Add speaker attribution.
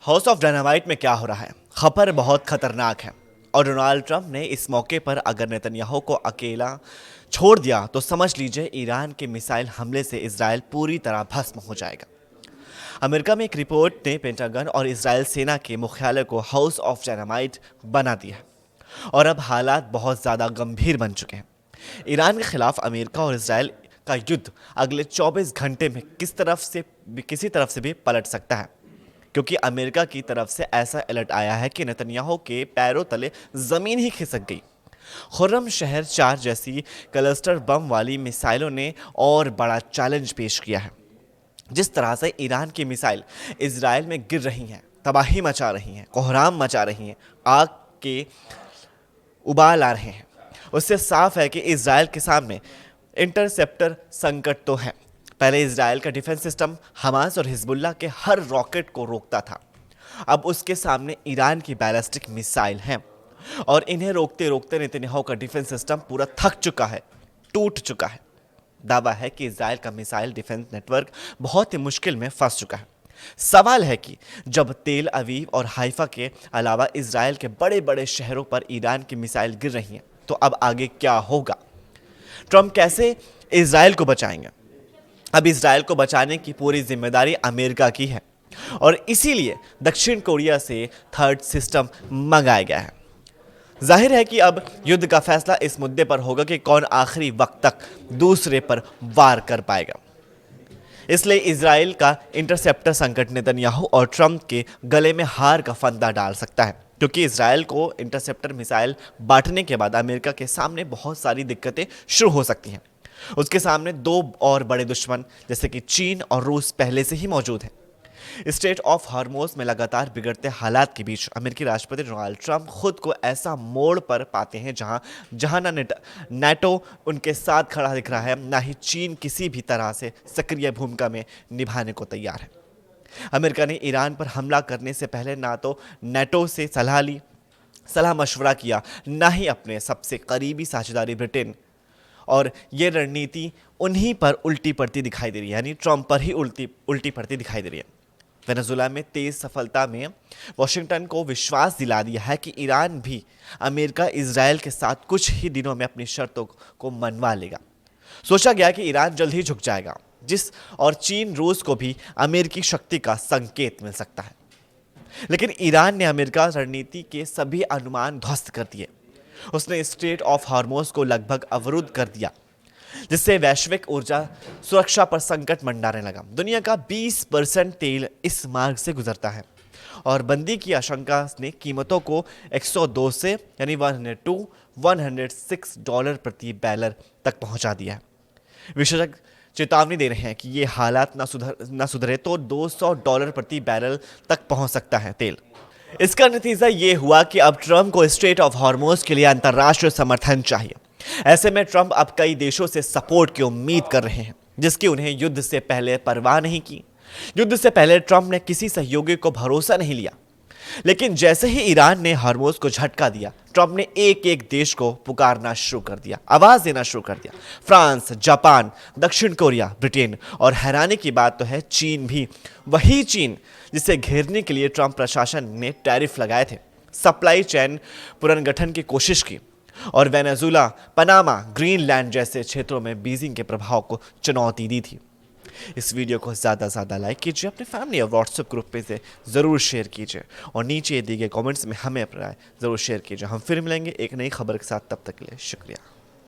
Speaker 1: House of dynamite में क्या हो रहा है? खबर बहुत खतरनाक है और डोनाल्ड ट्रंप ने इस मौके पर अगर नेतन्याहू को अकेला छोड़ दिया तो समझ लीजिए ईरान के मिसाइल हमले से इजराइल पूरी तरह भस्म हो जाएगा। अमेरिका में एक रिपोर्ट ने पेंटागन और इजराइल सेना के मुख्यालय को हाउस ऑफ डायनामाइट बना दिया है और अब हालात बहुत ज़्यादा गंभीर बन चुके हैं। ईरान के खिलाफ अमेरिका और इजराइल का युद्ध अगले 24 घंटे में किसी तरफ से भी पलट सकता है, क्योंकि अमेरिका की तरफ से ऐसा अलर्ट आया है कि नेतन्याहू के पैरों तले जमीन ही खिसक गई। खुर्रम शहर 4 जैसी क्लस्टर बम वाली मिसाइलों ने और बड़ा चैलेंज पेश किया है। जिस तरह से ईरान की मिसाइल इजराइल में गिर रही हैं, तबाही मचा रही हैं, कोहराम मचा रही हैं, आग के उबाल आ रहे हैं, उससे साफ है कि इजराइल के सामने इंटरसेप्टर संकट तो है। पहले इजराइल का डिफेंस सिस्टम हमास और हिजबुल्लाह के हर रॉकेट को रोकता था। अब उसके सामने ईरान की बैलिस्टिक मिसाइल हैं और इन्हें रोकते रोकते नेतन्याहू का डिफेंस सिस्टम पूरा थक चुका है, टूट चुका है। दावा है कि इजराइल का मिसाइल डिफेंस नेटवर्क बहुत ही मुश्किल में फंस चुका है। सवाल है कि जब तेल अवीव और हाइफा के अलावा इजराइल के बड़े बड़े शहरों पर ईरान की मिसाइल गिर रही हैं, तो अब आगे क्या होगा? ट्रंप कैसे इजराइल को बचाएंगे? अब इजराइल को बचाने की पूरी जिम्मेदारी अमेरिका की है और इसीलिए दक्षिण कोरिया से थर्ड सिस्टम मंगाया गया है। जाहिर है कि अब युद्ध का फैसला इस मुद्दे पर होगा कि कौन आखिरी वक्त तक दूसरे पर वार कर पाएगा। इसलिए इजराइल का इंटरसेप्टर संकट नेतन्याहू और ट्रंप के गले में हार का फंदा डाल सकता है, क्योंकि इजराइल को इंटरसेप्टर मिसाइल बांटने के बाद अमेरिका के सामने बहुत सारी दिक्कतें शुरू हो सकती हैं। उसके सामने दो और बड़े दुश्मन जैसे कि चीन और रूस पहले से ही मौजूद हैं। स्टेट ऑफ हॉर्मोज में लगातार बिगड़ते हालात के बीच अमेरिकी राष्ट्रपति डोनाल्ड ट्रंप खुद को ऐसा मोड़ पर पाते हैं जहां ना नाटो उनके साथ खड़ा दिख रहा है, ना ही चीन किसी भी तरह से सक्रिय भूमिका में निभाने को तैयार है। अमेरिका ने ईरान पर हमला करने से पहले ना तो नाटो से सलाह मशवरा किया, ना ही अपने सबसे करीबी साझेदारी ब्रिटेन, और ये रणनीति उन्हीं पर उल्टी पड़ती दिखाई दे रही है, यानी ट्रंप पर ही उल्टी पड़ती दिखाई दे रही है। वेनेजुएला में तेज सफलता में वॉशिंगटन को विश्वास दिला दिया है कि ईरान भी अमेरिका इजराइल के साथ कुछ ही दिनों में अपनी शर्तों को मनवा लेगा। सोचा गया कि ईरान जल्द ही झुक जाएगा, और चीन रूस को भी अमेरिकी शक्ति का संकेत मिल सकता है। लेकिन ईरान ने अमेरिका रणनीति के सभी अनुमान ध्वस्त कर दिए। उसने स्ट्रेट ऑफ हॉर्मोज को लगभग अवरुद्ध कर दिया, जिससे वैश्विक ऊर्जा सुरक्षा पर संकट मंडाने लगा। दुनिया का 20% तेल इस मार्ग से गुजरता है और बंदी की आशंका ने कीमतों को 102 से यानी $106 प्रति बैरल तक पहुंचा दिया है। विशेषज्ञ चेतावनी दे रहे हैं कि ये हालात न सुधरे तो $200 प्रति बैरल तक पहुंच सकता है तेल। इसका नतीजा ये हुआ कि अब ट्रंप को स्ट्रेट ऑफ हॉर्मोज के लिए अंतर्राष्ट्रीय समर्थन चाहिए। ऐसे में ट्रंप अब कई देशों से सपोर्ट की उम्मीद कर रहे हैं, जिसकी उन्हें युद्ध से पहले परवाह नहीं की। युद्ध से पहले ट्रंप ने किसी सहयोगी को भरोसा नहीं लिया, लेकिन जैसे ही ईरान ने हॉर्मोज को झटका दिया, ट्रंप ने एक एक देश को पुकारना शुरू कर दिया, आवाज देना शुरू कर दिया। फ्रांस, जापान, दक्षिण कोरिया, ब्रिटेन और हैरानी की बात तो है चीन भी, वही चीन जिसे घेरने के लिए ट्रंप प्रशासन ने टैरिफ लगाए थे, सप्लाई चेन पुनर्गठन की कोशिश की और वेनेजुएला, पनामा, ग्रीनलैंड जैसे क्षेत्रों में बीजिंग के प्रभाव को चुनौती दी थी। इस वीडियो को ज़्यादा से ज़्यादा लाइक कीजिए, अपने फैमिली और व्हाट्सएप ग्रुप पे से ज़रूर शेयर कीजिए और नीचे दिए गए कमेंट्स में हमें अपना राय ज़रूर शेयर कीजिए। हम फिर मिलेंगे एक नई खबर के साथ, तब तक के लिए शुक्रिया।